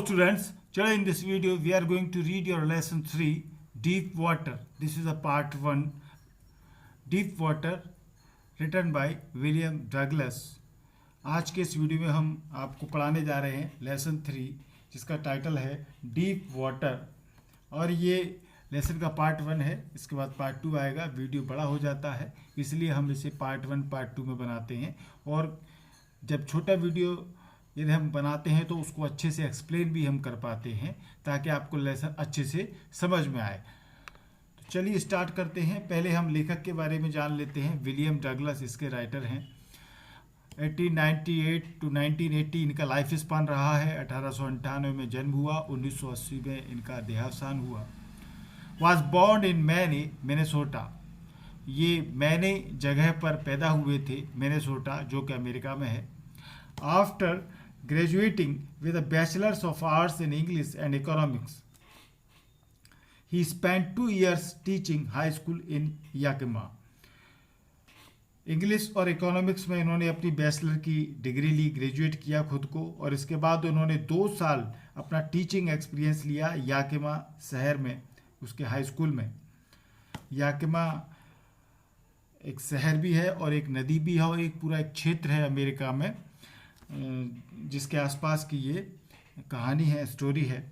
students, today in this video we are going to read your lesson 3 Deep Water. This is a part 1 Deep Water written by William Douglas. आज के इस video में हम आपको पढ़ाने जा रहे हैं लेसन 3 जिसका टाइटल है डीप वाटर और ये लेसन का पार्ट 1 है। इसके बाद पार्ट 2 आएगा। वीडियो बड़ा हो जाता है इसलिए हम इसे पार्ट 1 पार्ट 2 में बनाते हैं और जब छोटा वीडियो यदि हम बनाते हैं तो उसको अच्छे से एक्सप्लेन भी हम कर पाते हैं ताकि आपको लेसन अच्छे से समझ में आए। तो चलिए स्टार्ट करते हैं। पहले हम लेखक के बारे में जान लेते हैं। विलियम डगलस इसके राइटर हैं। 1898 टू 1980 इनका लाइफ स्पान रहा है। 1898 में जन्म हुआ, 1980 में इनका देहावसान हुआ। वॉज बॉर्न इन मैने मिनेसोटा। ये मैने जगह पर पैदा हुए थे, मिनेसोटा जो कि अमेरिका में है। After graduating with a bachelor's of arts in English and economics, he spent 2 years teaching high school in Yakima. English और इकोनॉमिक्स में इन्होंने अपनी बैचलर की डिग्री ली, ग्रेजुएट किया खुद को और इसके बाद उन्होंने 2 साल अपना टीचिंग एक्सपीरियंस लिया याकिमा शहर में, उसके हाई स्कूल में। याकिमा एक शहर भी है और एक नदी भी है और एक पूरा एक क्षेत्र है अमेरिका में जिसके आसपास की ये कहानी है, स्टोरी है।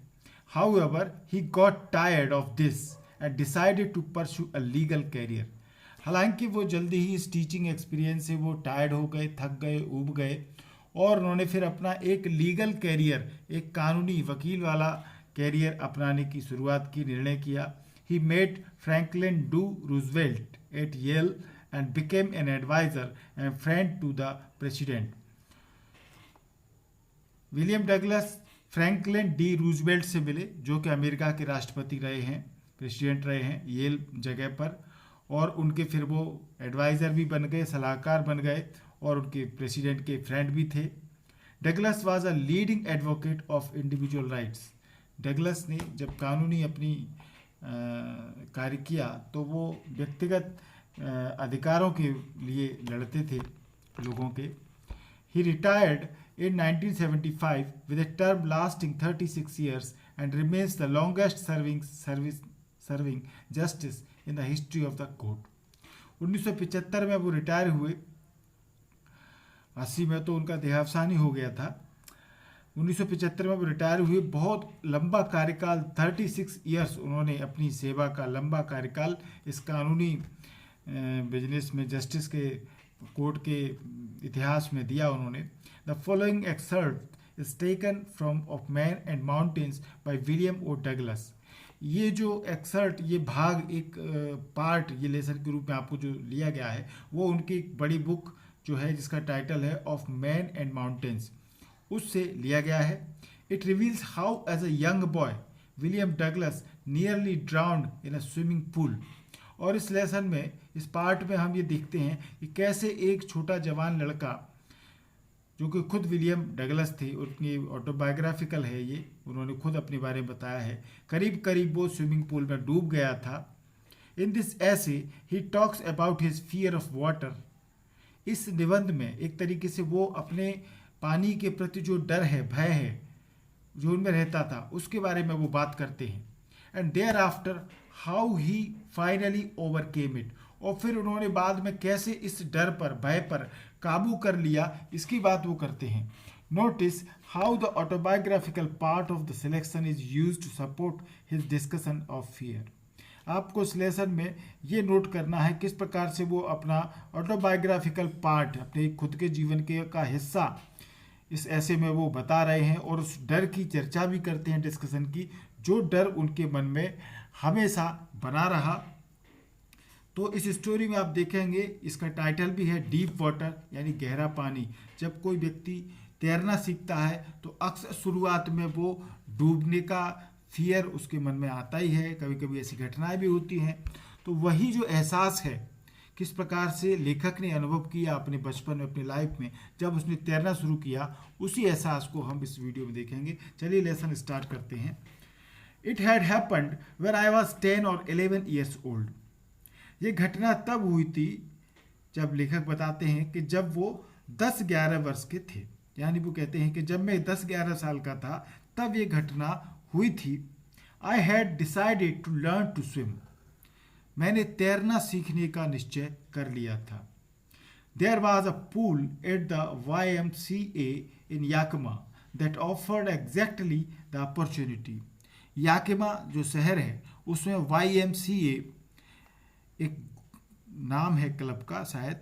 However he got tired of this and decided to pursue a legal career. हालांकि वो जल्दी ही इस टीचिंग एक्सपीरियंस से वो टायर्ड हो गए, थक गए, ऊब गए और उन्होंने फिर अपना एक लीगल कैरियर, एक कानूनी वकील वाला कैरियर अपनाने की शुरुआत की, निर्णय किया। He met Franklin D Roosevelt at Yale and became an adviser and friend to the president. William Douglas Franklin D Roosevelt से मिले जो कि अमेरिका के राष्ट्रपति रहे हैं, प्रेसिडेंट रहे हैं येल जगह पर, और उनके फिर वो एडवाइज़र भी बन गए, सलाहकार बन गए और उनके प्रेसिडेंट के फ्रेंड भी थे। Douglas was a leading advocate of individual rights. Douglas ने जब कानूनी अपनी कार्य किया तो वो व्यक्तिगत अधिकारों के लिए लड़ते थे लोगों के। ही retired in 1975 with a term lasting 36 years and remains the longest serving justice in the history of the court. 1975 में वो रिटायर हुए, 80 में तो उनका देहावसान ही हो गया था। 1975 में वो रिटायर हुए। बहुत लंबा कार्यकाल, 36 ईयर्स उन्होंने अपनी सेवा का लंबा कार्यकाल इस कानूनी बिजनेस में, जस्टिस के कोर्ट के इतिहास में दिया उन्होंने। The following excerpt is taken from Of Man and Mountains by William O. Douglas. ये जो एक्सर्ट, ये भाग, एक पार्ट, ये लेसन के रूप में आपको जो लिया गया है वो उनकी एक बड़ी बुक जो है जिसका टाइटल है ऑफ मैन एंड माउंटेन्स, उससे लिया गया है। It reveals how as a young boy William Douglas nearly drowned in a swimming pool. और इस लेसन में, इस पार्ट में हम ये देखते हैं कि कैसे एक छोटा जवान लड़का जो कि खुद विलियम डगलस थे, उनकी ऑटोबायोग्राफिकल है ये, उन्होंने खुद अपने बारे में बताया है, करीब करीब वो स्विमिंग पूल में डूब गया था। इन दिस ऐसे he talks about his fear of water. इस निबंध में एक तरीके से वो अपने पानी के प्रति जो डर है, भय है जो उनमें रहता था, उसके बारे में वो बात करते हैं। And thereafter how he finally overcame it. और फिर उन्होंने बाद में कैसे इस डर पर, भय पर काबू कर लिया, इसकी बात वो करते हैं। Notice how the autobiographical part of the selection is used to support his discussion of fear. आपको इस लेसन में ये नोट करना है किस प्रकार से वो अपना ऑटोबायोग्राफिकल पार्ट, अपने खुद के जीवन के का हिस्सा इस ऐसे में वो बता रहे हैं और उस डर की चर्चा भी करते हैं, डिस्कशन की, जो डर उनके मन में हमेशा बना रहा। तो इस स्टोरी में आप देखेंगे इसका टाइटल भी है डीप वाटर, यानी गहरा पानी। जब कोई व्यक्ति तैरना सीखता है तो अक्सर शुरुआत में वो डूबने का फियर उसके मन में आता ही है, कभी कभी ऐसी घटनाएं भी होती हैं। तो वही जो एहसास है, किस प्रकार से लेखक ने अनुभव किया अपने बचपन में, अपनी लाइफ में, जब उसने तैरना शुरू किया, उसी एहसास को हम इस वीडियो में देखेंगे। चलिए लेसन स्टार्ट करते हैं। It had happened when I was 10 और 11 ईयर्स ओल्ड। ये घटना तब हुई थी, जब लेखक बताते हैं कि जब वो 10-11 वर्ष के थे, यानी वो कहते हैं कि जब मैं 10-11 साल का था तब ये घटना हुई थी। I had decided to learn to swim. मैंने तैरना सीखने का निश्चय कर लिया था। There was a pool at the YMCA in Yakima that offered exactly the opportunity. Yakima जो शहर है उसमें YMCA एक नाम है क्लब का शायद,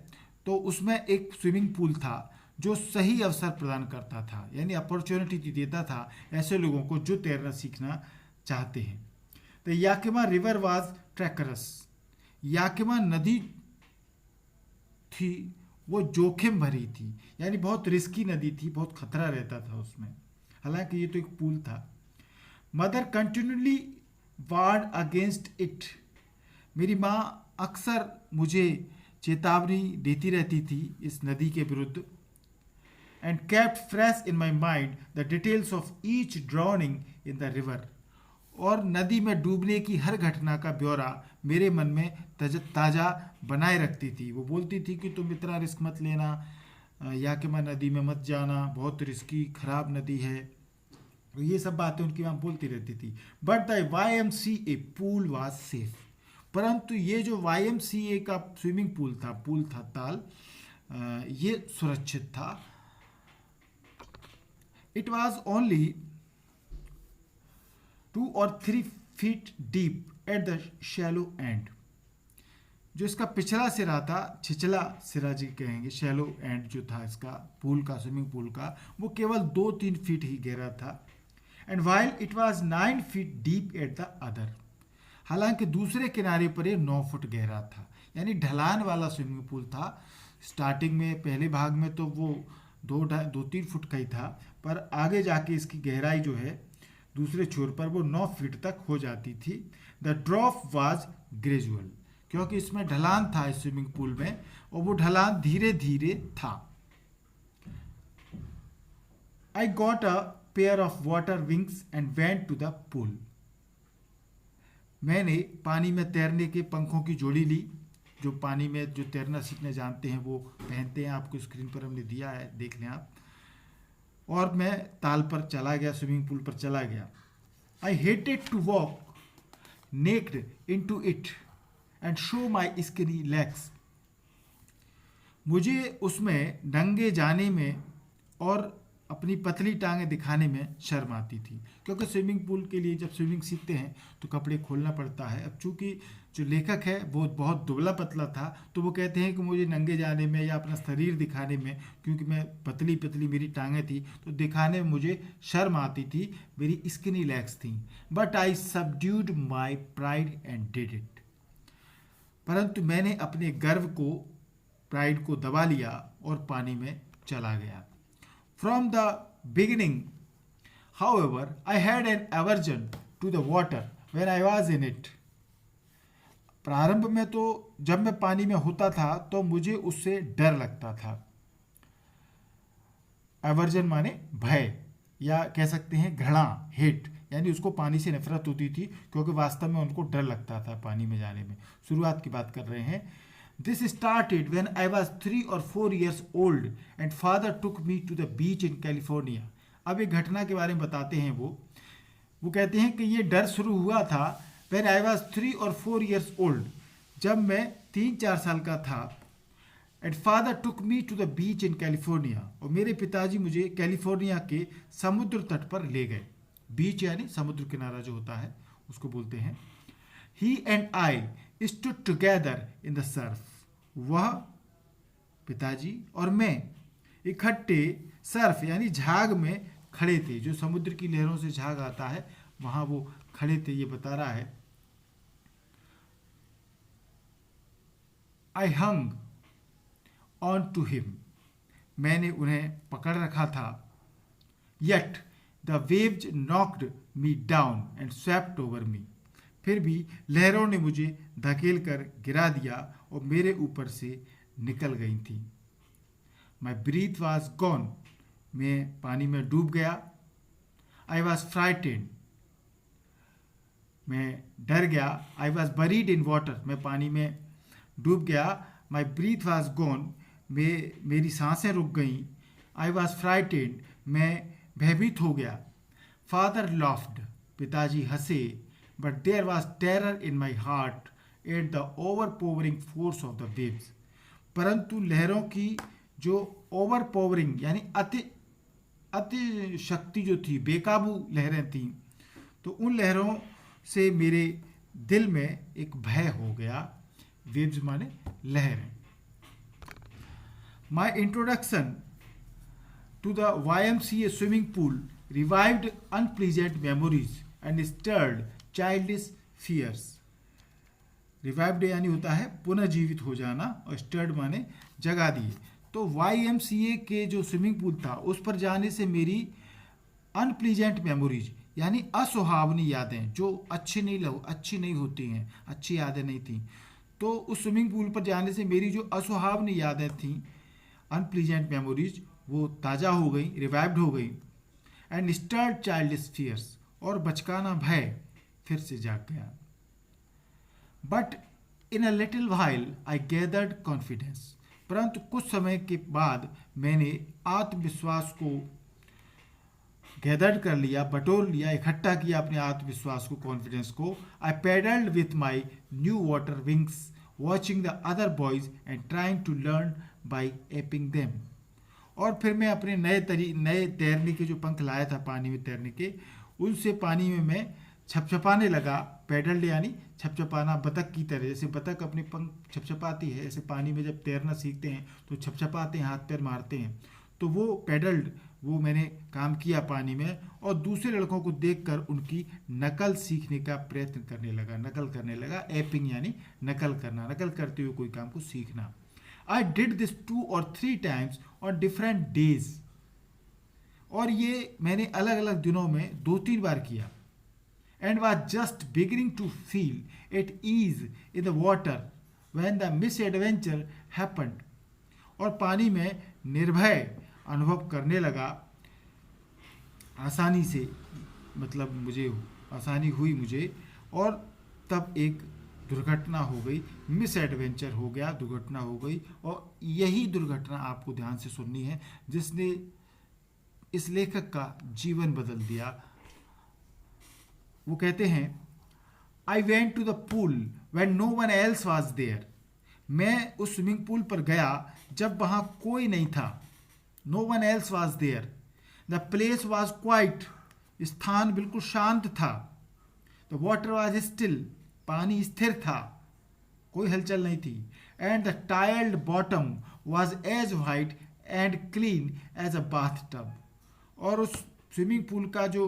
तो उसमें एक स्विमिंग पूल था जो सही अवसर प्रदान करता था, यानी अपॉर्चुनिटी देता था ऐसे लोगों को जो तैरना सीखना चाहते हैं। तो याकिमा रिवर वाज ट्रैकरस। याकिमा नदी थी वो जोखिम भरी थी, यानी बहुत रिस्की नदी थी, बहुत खतरा रहता था उसमें, हालांकि ये तो एक पूल था। Mother continually ward against it. मेरी माँ अक्सर मुझे चेतावनी देती रहती थी इस नदी के विरुद्ध। And kept fresh in my mind the details of each drowning in the river. और नदी में डूबने की हर घटना का ब्यौरा मेरे मन में ताज़ा बनाए रखती थी। वो बोलती थी कि तुम इतना रिस्क मत लेना, याकिमा नदी में मत जाना, बहुत रिस्की खराब नदी है। ये सब बातें उनकी माँ बोलती रहती थी। But the YMCA pool was safe. परंतु ये जो YMCA का स्विमिंग पूल था ताल, ये सुरक्षित था। It was only 2 or 3 feet deep at the shallow end। जो इसका पिछला सिरा था, छिछला सिरा जी कहेंगे, शैलो एंड जो था इसका पूल का, स्विमिंग पूल का, वो केवल 2-3 फीट ही गहरा था। And while it was 9 feet deep at the other। हालांकि दूसरे किनारे पर ये 9 फुट गहरा था, यानी ढलान वाला स्विमिंग पूल था। स्टार्टिंग में पहले भाग में तो वो 2-3 फुट का ही था, पर आगे जाके इसकी गहराई जो है दूसरे छोर पर वो 9 फीट तक हो जाती थी। द ड्रॉप वाज ग्रेजुअल, क्योंकि इसमें ढलान था इस स्विमिंग पूल में, और वो ढलान धीरे धीरे था। I got a pair of water wings and went to the pool. मैंने पानी में तैरने के पंखों की जोड़ी ली, जो पानी में जो तैरना सीखने जानते हैं वो पहनते हैं, आपको स्क्रीन पर हमने दिया है, देख लें आप। और मैं ताल पर चला गया, स्विमिंग पूल पर चला गया। I hated to walk naked into it and show my skinny legs. मुझे उसमें नंगे जाने में और अपनी पतली टांगें दिखाने में शर्म आती थी, क्योंकि स्विमिंग पूल के लिए जब स्विमिंग सीखते हैं तो कपड़े खोलना पड़ता है। अब चूंकि जो लेखक है वो बहुत दुबला पतला था, तो वो कहते हैं कि मुझे नंगे जाने में या अपना शरीर दिखाने में, क्योंकि मैं पतली पतली मेरी टांगें थी, तो दिखाने में मुझे शर्म आती थी, मेरी स्किनी लेग्स थी। But I subdued my pride and did it. परंतु मैंने अपने गर्व को, प्राइड को दबा लिया और पानी में चला गया। From the beginning, however, I had an aversion to the water when I was in it। प्रारंभ में तो जब मैं पानी में होता था तो मुझे उससे डर लगता था। एवर्जन माने भय, या कह सकते हैं घृणा, हेट, यानी उसको पानी से नफरत होती थी, क्योंकि वास्तव में उनको डर लगता था पानी में जाने में। शुरुआत की बात कर रहे हैं। This started when I was 3 or 4 years old and father took me to the beach in California। अब एक घटना के बारे में बताते हैं वो कहते हैं कि ये डर शुरू हुआ था when I was 3 or 4 years old, जब मैं 3-4 साल का था। and father took me to the beach in California, और मेरे पिताजी मुझे कैलिफोर्निया के समुद्र तट पर ले गए। बीच यानी समुद्र किनारा जो होता है उसको बोलते हैं। He and I stood together in the surf। वह, पिताजी और मैं इकट्ठे सर्फ यानी झाग में खड़े थे। जो समुद्र की लहरों से झाग आता है वहां वो खड़े थे, ये बता रहा है। I hung on to him। मैंने उन्हें पकड़ रखा था। Yet the waves knocked me down and swept over me। फिर भी लहरों ने मुझे धकेल कर गिरा दिया और मेरे ऊपर से निकल गई थी। माई ब्रीथ वॉज गॉन। मैं पानी में डूब गया। I was frightened. मैं डर गया। I was buried in water. मैं पानी में डूब गया। माई ब्रीथ वॉज गॉन। मेरी सांसें रुक गईं। I was frightened. मैं भयभीत हो गया। फादर laughed, पिताजी हंसे, but there was terror in my heart at the overpowering force of the waves. परंतु लहरों की जो ओवरपावरिंग यानी अति अति शक्ति जो थी, बेकाबू लहरें थीं, तो उन लहरों से मेरे दिल में एक भय हो गया. वेव्स माने लहरें. My introduction to the YMCA swimming pool revived unpleasant memories and stirred childish fears. Revived यानी होता है पुनर्जीवित हो जाना, और स्टर्ड माने जगा दिए. तो YMCA के जो स्विमिंग पूल था उस पर जाने से मेरी अनप्लीजेंट मेमोरीज यानी असुहावनी यादें जो अच्छी नहीं होती हैं, अच्छी यादें नहीं थी, तो उस स्विमिंग पूल पर जाने से मेरी जो असुहावनी यादें थीं, अनप्लीजेंट मेमोरीज, वो ताज़ा हो गई, रिवाइव्ड हो गई. एंड स्टर्ड चाइल्डिश फियर्स, और बचकाना भय फिर से जाग गया. But in a little while I gathered confidence. परंतु कुछ समय के बाद मैंने आत्मविश्वास को गैदर्ड कर लिया, बटोर लिया, इकट्ठा किया अपने आत्मविश्वास को, कॉन्फिडेंस को. I paddled with my new water wings watching the other boys and trying to learn by aping them. और फिर मैं अपने नए तैरने के जो पंख लाया था पानी में तैरने के, उनसे पानी में मैं छपछपाने लगा. पैडल्ड यानी छपछपाना, बतख की तरह. जैसे बतख अपने पंख छपछपाती है, ऐसे पानी में जब तैरना सीखते हैं तो छपछपाते हैं, हाथ पैर मारते हैं. तो वो पैडल्ड, वो मैंने काम किया पानी में, और दूसरे लड़कों को देखकर उनकी नकल सीखने का प्रयत्न नकल करने लगा. एपिंग यानी नकल करना, नकल करते हुए कोई काम को सीखना. I did this 2 or 3 times on different days. और ये मैंने अलग अलग दिनों में 2-3 बार किया. And was just beginning to feel at ease in the water when the misadventure happened. और पानी में निर्भय अनुभव करने लगा, आसानी से, मतलब मुझे आसानी हुई मुझे, और तब एक दुर्घटना हो गई, मिस एडवेंचर हो गया, दुर्घटना हो गई. और यही दुर्घटना आपको ध्यान से सुननी है जिसने इस लेखक का जीवन बदल दिया. वो कहते हैं, I went to the pool when no one else was there. मैं उस स्विमिंग पूल पर गया जब वहाँ कोई नहीं था. No one else was there. The place was quiet. स्थान बिल्कुल शांत था. The water was still. पानी स्थिर था, कोई हलचल नहीं थी. And the tiled bottom was as white and clean as a bathtub. और उस स्विमिंग पूल का जो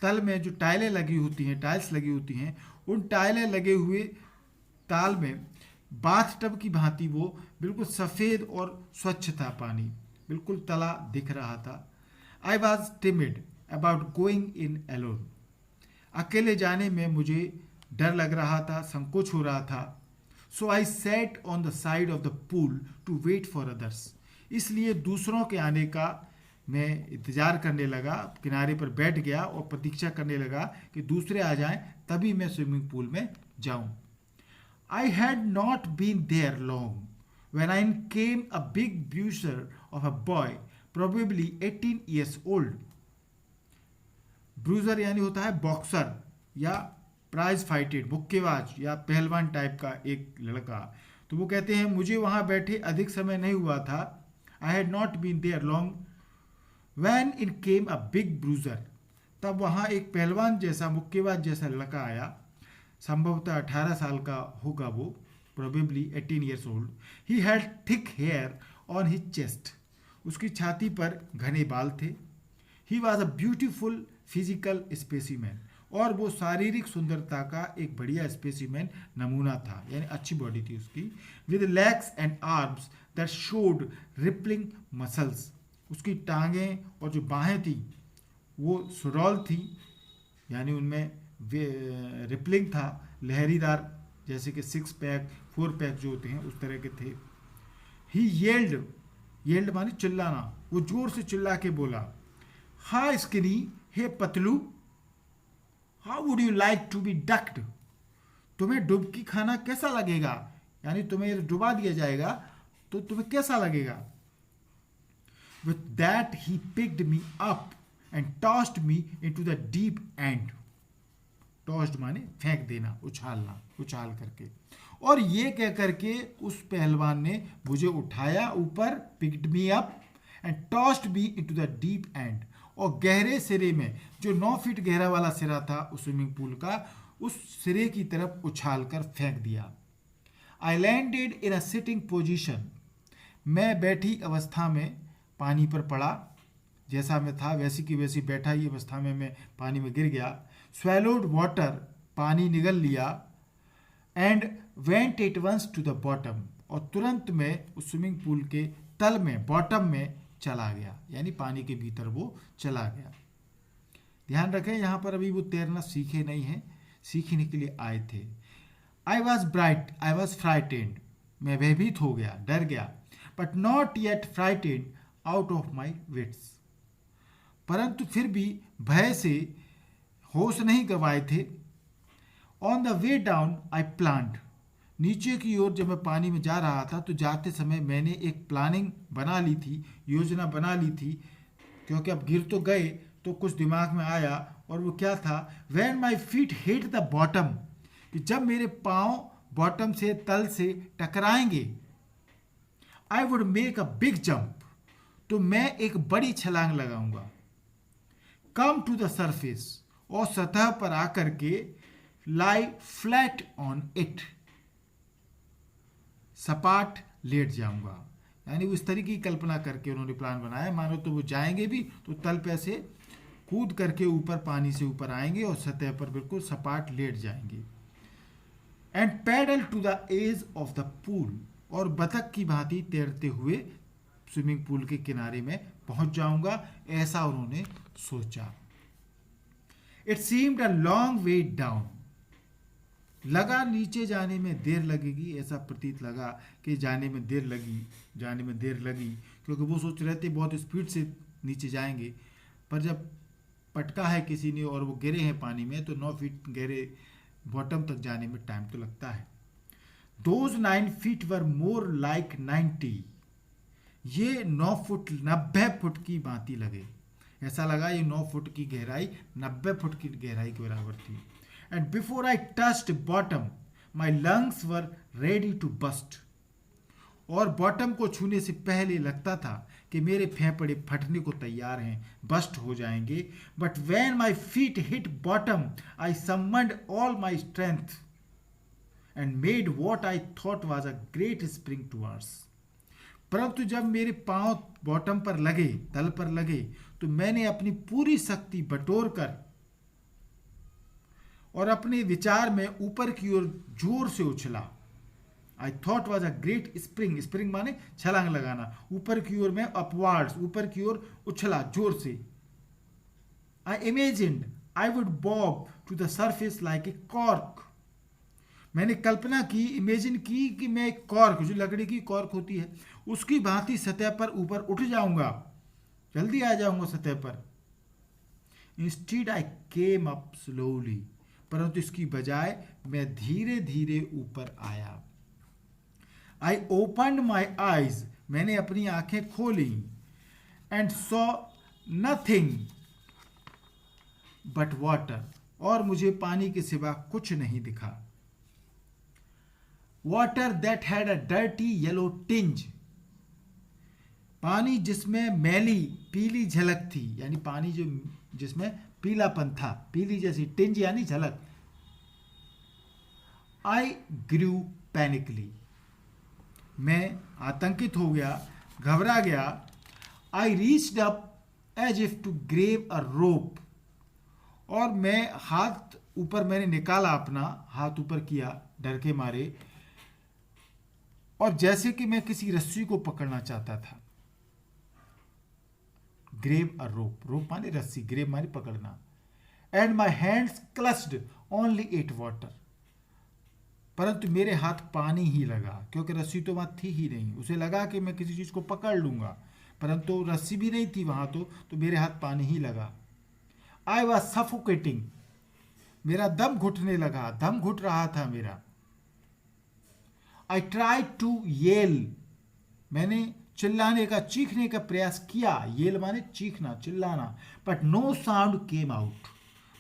तल में जो टाइल्स लगी होती हैं, उन टाइलें लगे हुए ताल में बाथ टब की भांति वो बिल्कुल सफ़ेद और स्वच्छ था. पानी बिल्कुल तला दिख रहा था. I was timid about going in alone. अकेले जाने में मुझे डर लग रहा था, संकोच हो रहा था. So I sat on the side of the pool to wait for others. इसलिए दूसरों के आने का मैं इंतज़ार करने लगा, किनारे पर बैठ गया और प्रतीक्षा करने लगा कि दूसरे आ जाएं, तभी मैं स्विमिंग पूल में जाऊं. I had not been there long when I came a big bruiser of a boy probably 18 years old. Bruiser यानी होता है बॉक्सर या प्राइज फाइटेड, मुक्केबाज या पहलवान टाइप का एक लड़का. तो वो कहते हैं, मुझे वहाँ बैठे अधिक समय नहीं हुआ था. I had not been there long when in came a big bruiser. तब वहाँ एक पहलवान जैसा, मुक्केबाज जैसा लड़का आया. संभवतः 18 साल का होगा वो, probably 18 years old. He had thick hair on his chest. उसकी छाती पर घने बाल थे. He was a beautiful physical specimen. और वो शारीरिक सुंदरता का एक बढ़िया स्पेसिमेन, नमूना था, यानी अच्छी बॉडी थी उसकी. With legs and arms that showed rippling muscles. उसकी टांगें और जो बाहें थी वो सुडौल थी, यानी उनमें रिपलिंग था, लहरीदार, जैसे कि 6 पैक 4 पैक जो होते हैं उस तरह के थे. ही येल्ड माने चिल्लाना. वो जोर से चिल्ला के बोला, हा स्किनी, हे पतलू, how would you like to be ducked. तुम्हें डुबकी खाना कैसा लगेगा, यानी तुम्हें डुबा दिया जाएगा तो तुम्हें कैसा लगेगा. With that he picked me up and tossed me into the deep and. Tossed माने फेंक देना, उछालना, उछाल करके। और ये कह करके उस पहलवान ने मुझे उठाया ऊपर, picked me up and tossed me into the deep and, और गहरे सिरे में, जो 9 फीट गहरा वाला सिरा था उस स्विमिंग पूल का, उस सिरे की तरफ उछाल कर फेंक दिया। I landed in a sitting position, मैं बैठी अवस्था में पानी पर पड़ा, जैसा मैं था वैसी की वैसी बैठा ही अवस्था में मैं पानी में गिर गया। स्वेलोड वाटर, पानी निगल लिया। And went at once to the bottom, और तुरंत में उस स्विमिंग पूल के तल में, बॉटम में चला गया, यानी पानी के भीतर वो चला गया। ध्यान रखें यहाँ पर अभी वो तैरना सीखे नहीं हैं, सीखने के लिए आए थे। आई वॉज फ्राइटेंड, मैं भयभीत हो गया, डर गया। But not yet frightened out of my wits, परंतु फिर भी भय से होश नहीं गंवाए थे। On the way down I planned, नीचे की ओर जब मैं पानी में जा रहा था तो जाते समय मैंने एक प्लानिंग बना ली थी, योजना बना ली थी, क्योंकि अब गिर तो गए तो कुछ दिमाग में आया, और वो क्या था, when my feet hit the bottom, कि जब मेरे पाँव बॉटम से, तल से टकराएंगे, I would make a big jump, तो मैं एक बड़ी छलांग लगाऊंगा। कम टू द सरफेस, और सतह पर आकर के लाई फ्लैट ऑन इट, सपाट लेट जाऊंगा। यानी उस तरीके की कल्पना करके उन्होंने प्लान बनाया, मानो तो वो जाएंगे भी तो तल पे से कूद करके ऊपर, पानी से ऊपर आएंगे और सतह पर बिल्कुल सपाट लेट जाएंगे। And paddle to the edge of the pool, और बतख की भांति तैरते हुए स्विमिंग पूल के किनारे में पहुंच जाऊंगा, ऐसा उन्होंने सोचा। It seemed a long way down, लगा नीचे जाने में देर लगेगी, ऐसा प्रतीत लगा कि जाने में देर लगी, क्योंकि वो सोच रहे थे बहुत स्पीड से नीचे जाएंगे, पर जब पटका है किसी ने और वो गिरे हैं पानी में, तो 9 फीट गहरे बॉटम तक जाने में टाइम तो लगता है। Those 9 feet were more like 90, ये 9 फुट 90 फुट की भांति लगे, ऐसा लगा ये 9 फुट की गहराई 90 फुट की गहराई के बराबर थी। And before I touched bottom my lungs were ready to burst, और बॉटम को छूने से पहले लगता था कि मेरे फेफड़े फटने को तैयार हैं, बस्ट हो जाएंगे। But when my feet hit bottom I summoned all my strength and made what I thought was a great spring towards, परंतु जब मेरे पांव बॉटम पर लगे, तल पर लगे, तो मैंने अपनी पूरी शक्ति बटोर कर और अपने विचार में ऊपर की ओर जोर से उछला। I thought was a great spring, spring माने छलांग लगाना, ऊपर की ओर में अपवार्ड्स, ऊपर की ओर उछला जोर से। I imagined I would bob to the surface like a cork, मैंने कल्पना की, इमेजिन की कि मैं एक कॉर्क, जो लकड़ी की कॉर्क होती है, उसकी भांति सतह पर ऊपर उठ जाऊंगा, जल्दी आ जाऊंगा सतह पर। इंस्टीड आई केम अप स्लोली, परंतु इसकी बजाय मैं धीरे धीरे ऊपर आया। आई ओपन्ड माई आईज, मैंने अपनी आंखें खोली। And saw nothing but water, और मुझे पानी के सिवा कुछ नहीं दिखा। Water that had a dirty yellow tinge, पानी जिसमें मैली पीली झलक थी, यानी पानी जो जिसमें पीलापन था, पीली जैसी, टिंज यानी झलक। आई ग्रू पैनिकली, मैं आतंकित हो गया, घबरा गया। I reached up as if to grab a rope, और मैं हाथ ऊपर मैंने निकाला, अपना हाथ ऊपर किया डर के मारे, और जैसे कि मैं किसी रस्सी को पकड़ना चाहता था। ग्रेव अ रोप, रोप माने रस्सी, ग्रेव माने पकड़ना। And my hands clutched only at water, परंतु मेरे हाथ पानी ही लगा, क्योंकि रस्सी तो वहां थी ही नहीं। उसे लगा कि मैं किसी चीज को पकड़ लूंगा, परंतु रस्सी भी नहीं थी वहां, तो मेरे हाथ पानी ही लगा। आई वॉज सफोकेटिंग, मेरा दम घुटने लगा, दम घुट रहा था मेरा। आई ट्राई टू येल, मैंने चिल्लाने का, चीखने का प्रयास किया, येल माने चीखना, चिल्लाना, but no sound came out,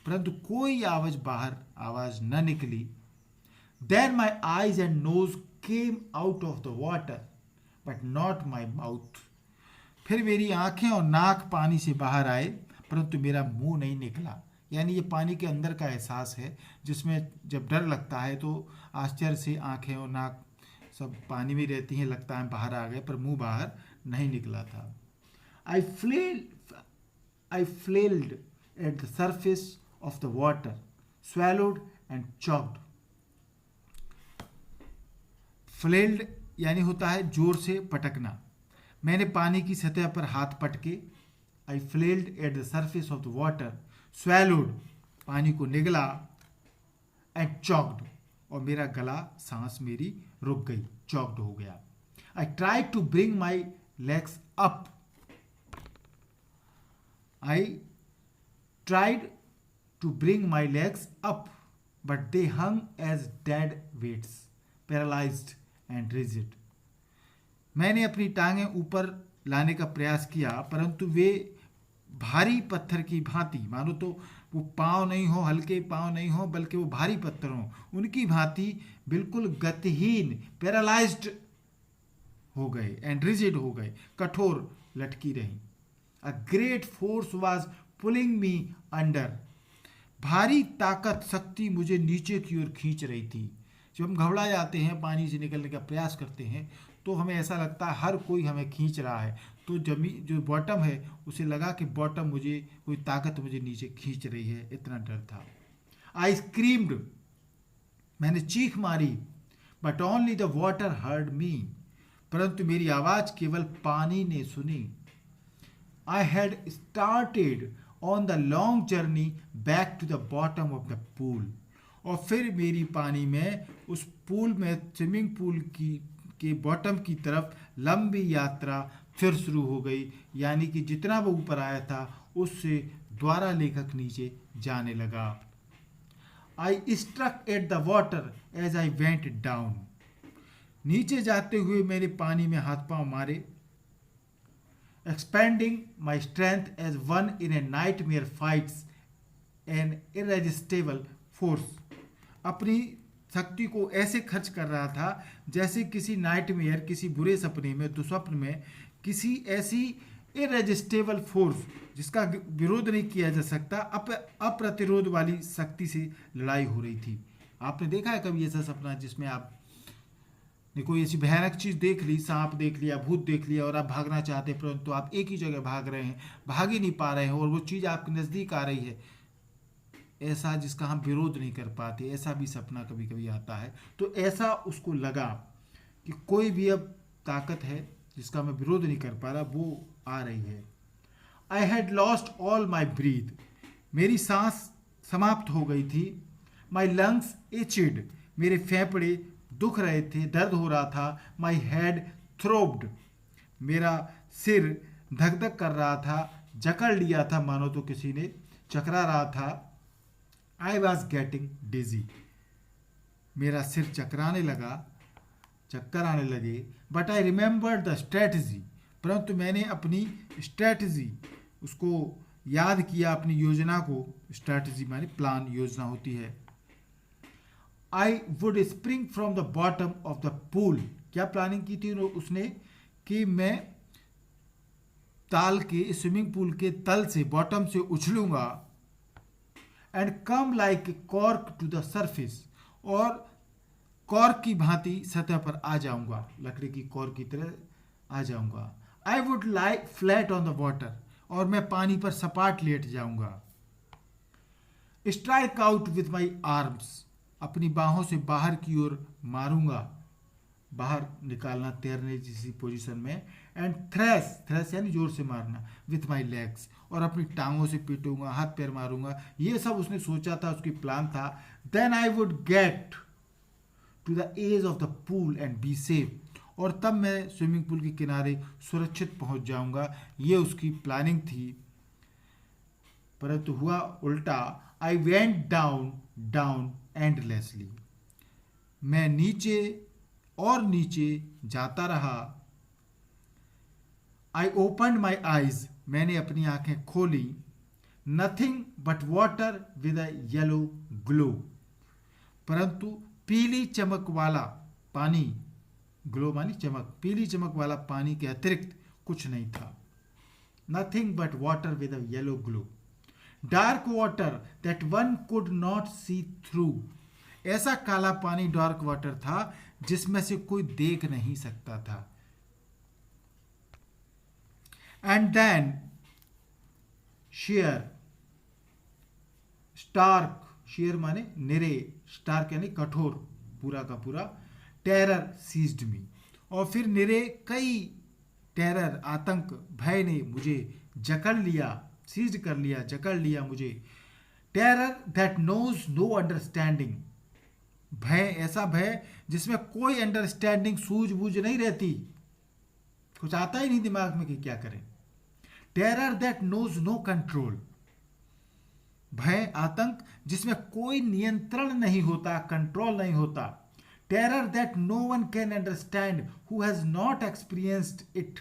परंतु कोई आवाज न निकली। Then my eyes and nose came out of the water but not my mouth, फिर मेरी आंखें और नाक पानी से बाहर आए परंतु मेरा मुंह नहीं निकला। यानी ये पानी के अंदर का एहसास है, जिसमें जब डर लगता है तो आश्चर्य से आंखें और नाक सब पानी में रहती हैं, लगता है बाहर आ गए, पर मुंह बाहर नहीं निकला था। I flailed at the surface of the water, swallowed and choked. Flailed यानी होता है जोर से पटकना। मैंने पानी की सतह पर हाथ पटके, I flailed at the surface of the water, swallowed पानी को निगला, एंड चॉक्ड और मेरा गला, सांस मेरी रुक गई, चॉक्ड हो गया। I tried to bring my legs up, I tried to bring my legs up but they hung as dead weights, paralysed and rigid. मैंने अपनी टांगें ऊपर लाने का प्रयास किया परंतु वे भारी पत्थर की भांति, मानो तो वो पाँव नहीं हो, हल्के पाँव नहीं हो, बल्कि वो भारी पत्थर हो, उनकी भांति बिल्कुल गतिहीन, पैरालाइज्ड हो गए एंड रिजिड हो गए, कठोर लटकी रही। A great force was pulling me under, भारी ताकत, शक्ति मुझे नीचे की ओर खींच रही थी। जब हम घबरा जाते हैं, पानी से निकलने का प्रयास करते हैं, तो हमें ऐसा लगता है हर कोई हमें खींच रहा है, तो जो बॉटम है उसे लगा कि बॉटम मुझे, कोई ताकत मुझे नीचे खींच रही है, इतना डर था। आई स्क्रीम्ड, मैंने चीख मारी, but only the water heard me, परंतु मेरी आवाज केवल पानी ने सुनी। I had started on the long journey back to the bottom of the pool, और फिर मेरी पानी में, उस पूल में, स्विमिंग पूल के बॉटम की तरफ लंबी यात्रा फिर शुरू हो गई। यानी कि जितना वो ऊपर आया था उससे द्वारा लेखक नीचे जाने लगा। I struck at the water as I went down, नीचे जाते हुए मैंने पानी में हाथ पांव मारे। Expending my strength as one in a nightmare fights an irresistible force, अपनी शक्ति को ऐसे खर्च कर रहा था जैसे किसी नाइटमेयर, किसी बुरे सपने में, दुस्वप्न में, किसी ऐसी इरेजिस्टेबल फोर्स जिसका विरोध नहीं किया जा सकता, अप्रतिरोध वाली शक्ति से लड़ाई हो रही थी। आपने देखा है कभी ऐसा सपना जिसमें आप ने कोई ऐसी भयानक चीज देख ली, सांप देख लिया, भूत देख लिया, और आप भागना चाहते हैं परंतु आप एक ही जगह भाग रहे हैं, भाग ही नहीं पा रहे हैं, और वो चीज आपके नजदीक आ रही है, ऐसा जिसका हम विरोध नहीं कर पाते, ऐसा भी सपना कभी कभी आता है। तो ऐसा उसको लगा कि कोई भी अब ताकत है जिसका मैं विरोध नहीं कर पा रहा, वो आ रही है। I had lost all my breath, मेरी सांस समाप्त हो गई थी। माई लंग्स इचिड, मेरे फेफड़े दुख रहे थे, दर्द हो रहा था। माई हेड थ्रोब्ड, मेरा सिर धक धक कर रहा था, जकड़ लिया था, मानो तो किसी ने चकरा रहा था। आई वॉज गेटिंग डिजी, मेरा सिर चकराने लगा, चक्कर आने लगे। But I remembered the strategy, परंतु मैंने अपनी स्ट्रेटजी, उसको याद किया, अपनी योजना को। स्ट्रेटजी माने प्लान, योजना होती है। I would spring from the bottom of the pool, क्या प्लानिंग की थी उसने कि मैं ताल के, स्विमिंग पूल के तल से, बॉटम से उछलूंगा। And come like cork to the surface, और कॉर्क की भांति सतह पर आ जाऊंगा, लकड़ी की कॉर्क की तरह आ जाऊंगा। I would lie flat on the water, और मैं पानी पर सपाट लेट जाऊंगा। Strike out with my arms, अपनी बाहों से बाहर की ओर मारूंगा, बाहर निकालना, तैरने जैसी पोजीशन में। एंड थ्रेस, थ्रेस यानी जोर से मारना, विथ माई लेग्स, और अपनी टांगों से पीटूंगा, हाथ पैर मारूंगा। ये सब उसने सोचा था, उसकी प्लान था। Then I would get to the edge of the pool and be safe, और तब मैं स्विमिंग पूल के किनारे सुरक्षित पहुंच जाऊंगा। ये उसकी प्लानिंग थी, परंतु हुआ उल्टा। आई वेंट डाउन डाउन एंडलेसली, मैं नीचे और नीचे जाता रहा, आई ओपन माई आईज, मैंने अपनी आंखें खोली, nothing but water with a yellow glow, परंतु पीली चमक वाला पानी, ग्लो मानी चमक, पीली चमक वाला पानी के अतिरिक्त कुछ नहीं था. Nothing but water with a yellow glow, dark water that one could not see through, ऐसा काला पानी डार्क वाटर था जिसमें से कोई देख नहीं सकता था. And then sheer stark, sheer माने निरे, स्टार्क यानी कठोर, पूरा का पूरा, टेरर सीज्ड मी, और फिर निरे कई टेरर, आतंक, भय ने मुझे जकड़ लिया, सीज कर लिया, जकड़ लिया मुझे. Terror that knows no understanding, भय, ऐसा भय जिसमें कोई अंडरस्टैंडिंग, सूझबूझ नहीं रहती, कुछ आता ही नहीं दिमाग में कि क्या करें. Terror that knows no control, भय, आतंक जिसमें कोई नियंत्रण नहीं होता, कंट्रोल नहीं होता. Terror that no one can understand who has not experienced it,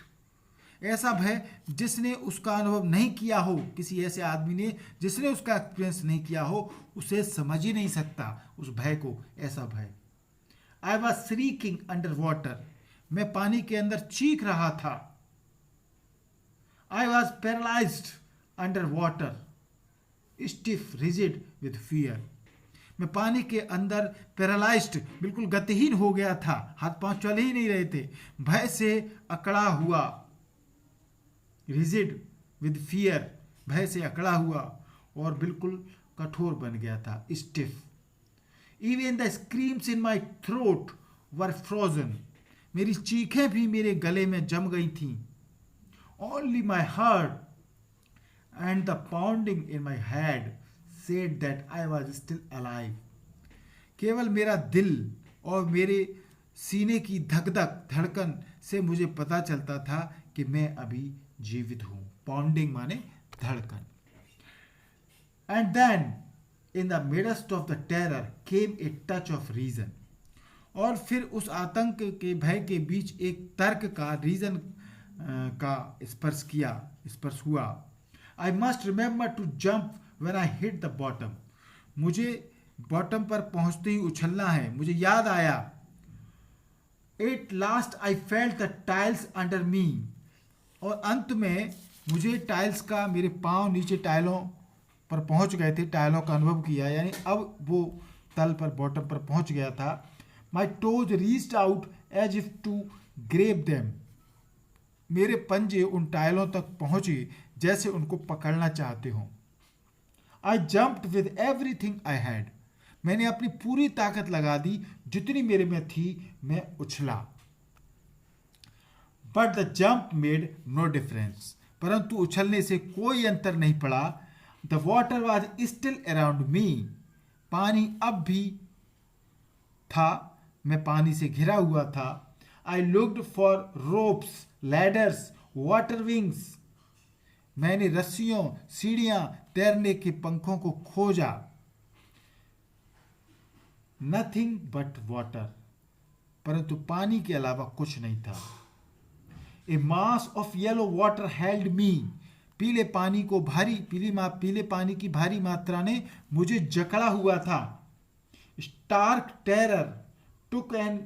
ऐसा भय जिसने उसका अनुभव नहीं किया हो, किसी ऐसे आदमी ने जिसने उसका एक्सपीरियंस नहीं किया हो, उसे समझ ही नहीं सकता उस भय को, ऐसा भय. I was shrieking under water, मैं पानी के अंदर चीख रहा था. I was paralysed under water, stiff rigid with fear, मैं पानी के अंदर पैरालाइज्ड, बिल्कुल गतिहीन हो गया था, हाथ पांव चल ही नहीं रहे थे, भय से अकड़ा हुआ. रिजिड विद फियर, भय से अकड़ा हुआ और बिल्कुल कठोर बन गया था, stiff. Even the screams in my throat were frozen, मेरी चीखें भी मेरे गले में जम गई थीं. Only my heart and the pounding in my head said that I was still alive, केवल मेरा दिल और मेरे सीने की धक-धक, धड़कन से मुझे पता चलता था कि मैं अभी जीवित हूँ. पाउंडिंग माने धड़कन. And then in the midst of the terror came a touch of reason, और फिर उस आतंक के, भय के बीच एक तर्क का, रीजन का स्पर्श हुआ. I must remember to jump when I hit the bottom, मुझे बॉटम पर पहुंचते ही उछलना है, मुझे याद आया. At last I felt the tiles under me, और अंत में मुझे टाइल्स का, मेरे पांव नीचे टाइलों पर पहुंच गए थे, टाइलों का अनुभव किया, यानी अब वो तल पर, बॉटम पर पहुंच गया था. My toes reached out as if to grab them, मेरे पंजे उन टाइलों तक पहुंचे जैसे उनको पकड़ना चाहते हो. आई jumped with everything I had, मैंने अपनी पूरी ताकत लगा दी, जितनी मेरे में थी मैं उछला. But the jump made no difference, परंतु उछलने से कोई अंतर नहीं पड़ा. The water was still around me, पानी अब भी था, मैं पानी से घिरा हुआ था. I looked for ropes, ladders, water wings, मैंने रस्सियों, सीढ़ियां, तैरने के पंखों को खोजा. नथिंग बट वाटर, परंतु पानी के अलावा कुछ नहीं था. A mass of yellow water held me, पीले पानी की भारी मात्रा ने मुझे जकड़ा हुआ था. Stark terror took an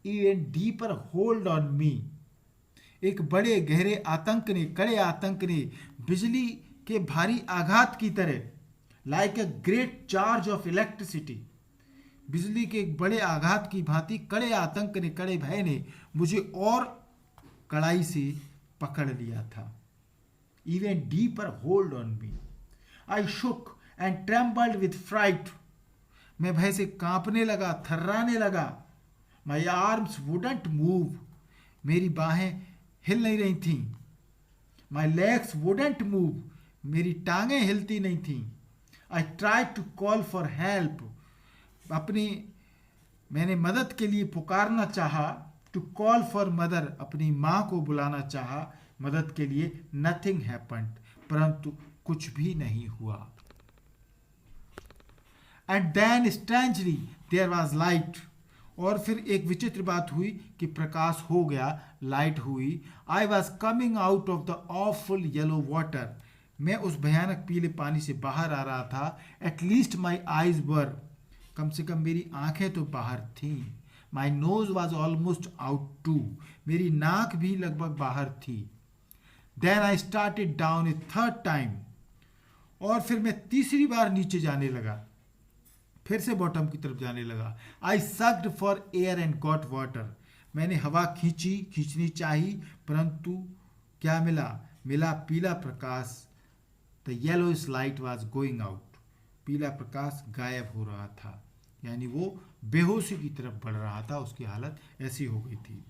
even deeper hold on me, एक बड़े गहरे आतंक ने, कड़े आतंक ने, बिजली के भारी आघात की तरह, like a great charge of electricity, बिजली के एक बड़े आघात की भांति कड़े आतंक ने, कड़े भय ने मुझे और कड़ाई से पकड़ लिया था. Even deeper hold on me, I shook and trembled with fright, मैं भय से कांपने लगा, थर्राने लगा. माई आर्म्स वुडंट मूव, मेरी बाहें हिल नहीं रही थीं. माई लेग्स वुडंट मूव, मेरी टांगें हिलती नहीं थीं. I try to call for help, मैंने मदद के लिए पुकारना चाहा. टू कॉल फॉर मदर, अपनी माँ को बुलाना चाहा मदद के लिए. नथिंग हैपेंड, परंतु कुछ भी नहीं हुआ. And then strangely there was light, और फिर एक विचित्र बात हुई कि प्रकाश हो गया, लाइट हुई। I was coming out of the awful yellow water, मैं उस भयानक पीले पानी से बाहर आ रहा था। एटलीस्ट माई आईज वर, कम से कम मेरी आंखें तो बाहर थीं। My nose was almost out too, मेरी नाक भी लगभग बाहर थी। Then I started down a third time, और फिर मैं तीसरी बार नीचे जाने लगा, फिर से बॉटम की तरफ जाने लगा। I sucked for air and got water, मैंने हवा खींचनी चाहिए, परंतु क्या मिला? मिला पीला प्रकाश। The yellowish light was going out, पीला प्रकाश गायब हो रहा था, यानी वो बेहोशी की तरफ बढ़ रहा था, उसकी हालत ऐसी हो गई थी।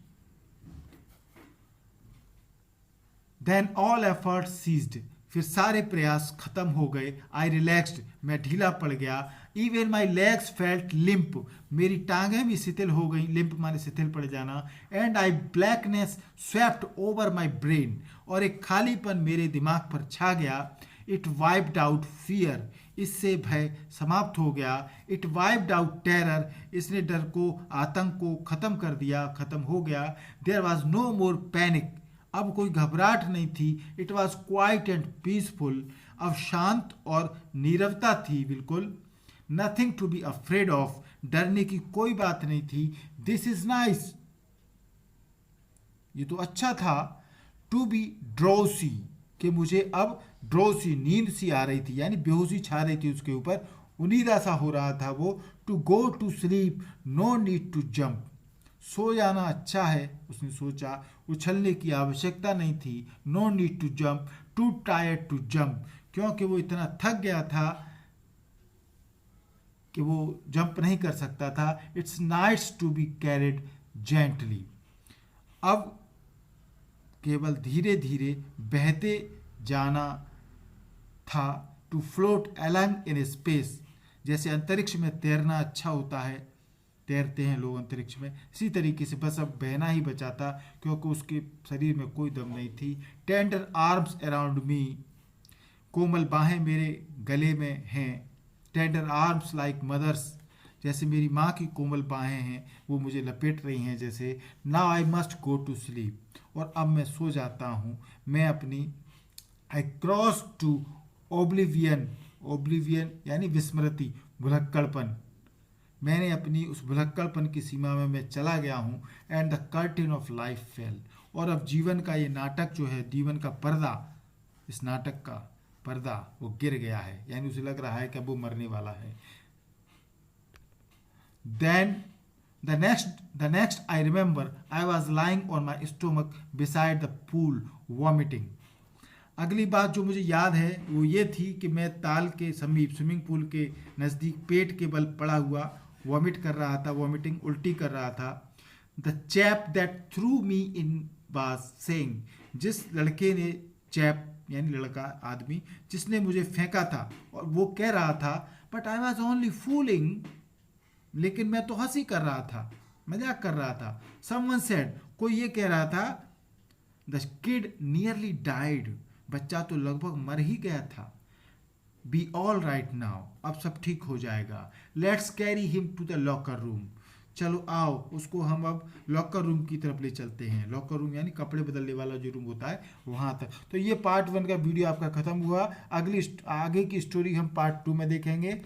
देन ऑल एफर्ट सीज्ड, फिर सारे प्रयास खत्म हो गए। आई रिलैक्स्ड, मैं ढीला पड़ गया। Even my legs felt limp, मेरी टांगें भी शिथिल हो गई, लिम्प माने शिथिल पड़ जाना। And I blackness swept over my brain, और एक खालीपन मेरे दिमाग पर छा गया। इट वाइप्ड आउट फियर, इससे भय समाप्त हो गया। इट वाइप्ड आउट टेरर, इसने डर को, आतंक को खत्म कर दिया, खत्म हो गया। There was no more panic, अब कोई घबराहट नहीं थी। It was quiet and peaceful, अब शांत और नीरवता थी बिल्कुल। Nothing to be afraid of, डरने की कोई बात नहीं थी। दिस इज नाइस, ये तो अच्छा था। टू बी ड्रोसी, कि मुझे अब ड्रोसी, नींद सी आ रही थी, यानी बेहोशी छा रही थी उसके ऊपर, उनीदा सा हो रहा था वो। To go to sleep, no need to jump, सो जाना अच्छा है, उसने सोचा, उछलने की आवश्यकता नहीं थी। No need to jump, too tired to jump, क्योंकि वो इतना थक गया था कि वो जंप नहीं कर सकता था। It's nice to be carried gently, अब केवल धीरे धीरे बहते जाना था। To float along in space, जैसे अंतरिक्ष में तैरना अच्छा होता है, तैरते हैं लोग अंतरिक्ष में, इसी तरीके से बस अब बहना ही बचा था, क्योंकि उसके शरीर में कोई दम नहीं थी। टेंडर आर्म्स अराउंड मी, कोमल बाहें मेरे गले में हैं। टेंडर आर्म्स लाइक मदर्स, जैसे मेरी माँ की कोमल बाहें हैं, वो मुझे लपेट रही हैं जैसे। Now I must go to sleep, और अब मैं सो जाता हूँ। मैं अपनी, I cross to oblivion, oblivion यानी विस्मृति, भुलक्कड़पन, मैंने अपनी उस भुलक्कड़पन की सीमा में मैं चला गया हूँ। And the curtain of life fail, और अब जीवन का ये नाटक जो है, जीवन का पर्दा, इस नाटक का पर्दा वो गिर गया है, यानी उसे लग रहा है कि अब वो मरने वाला है। Then the next I remember I was lying on my stomach beside the pool vomiting. अगली बात जो मुझे याद है वो ये थी कि मैं ताल के समीप, स्विमिंग पूल के नज़दीक पेट के बल पड़ा हुआ वॉमिट कर रहा था, वॉमिटिंग, उल्टी कर रहा था। The chap that through me in was saying, जिस लड़के ने, चैप यानी लड़का, आदमी, जिसने मुझे फेंका था, और वो कह रहा था, but I was only fooling, लेकिन मैं तो हंसी कर रहा था, मजाक कर रहा था। समवन सेड, कोई ये कह रहा था, द किड नियरली डाइड, बच्चा तो लगभग मर ही गया था। बी ऑल राइट नाउ, अब सब ठीक हो जाएगा। Let's carry him to the locker room, चलो आओ उसको हम अब लॉकर रूम की तरफ ले चलते हैं। लॉकर रूम यानी कपड़े बदलने वाला जो रूम होता है, वहाँ तक। तो ये पार्ट 1 का वीडियो आपका खत्म हुआ। आगे की स्टोरी हम पार्ट 2 में देखेंगे।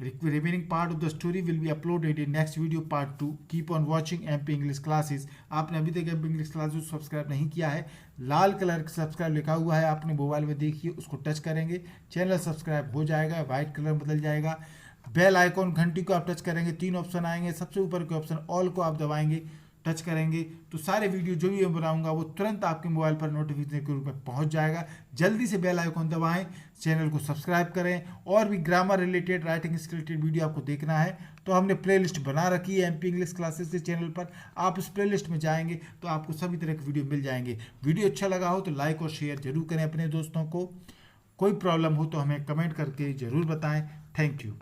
Remaining part of the story will be uploaded in next video part 2. Keep on watching MP English classes. आपने अभी तक MP English classes सब्सक्राइब नहीं किया है, लाल कलर का सब्सक्राइब लिखा हुआ है, आपने मोबाइल में देखिए, उसको टच करेंगे, चैनल सब्सक्राइब हो जाएगा, वाइट कलर बदल जाएगा। बेल आइकॉन, घंटी को आप टच करेंगे, 3 ऑप्शन आएंगे, सबसे ऊपर के ऑप्शन ऑल को आप दबाएंगे, टच करेंगे, तो सारे वीडियो जो भी मैं बनाऊंगा वो तुरंत आपके मोबाइल पर नोटिफिकेशन के रूप में पहुंच जाएगा। जल्दी से बेल आइकॉन दबाएं, चैनल को सब्सक्राइब करें। और भी grammar related, writing skill related video आपको देखना है तो हमने प्लेलिस्ट बना रखी है MP इंग्लिश क्लासेस के चैनल पर। आप उस प्लेलिस्ट में जाएंगे तो आपको सभी तरह के वीडियो मिल जाएंगे। वीडियो अच्छा लगा हो तो लाइक और शेयर जरूर करें अपने दोस्तों को। कोई प्रॉब्लम हो तो हमें कमेंट करके ज़रूर बताएं। Thank you.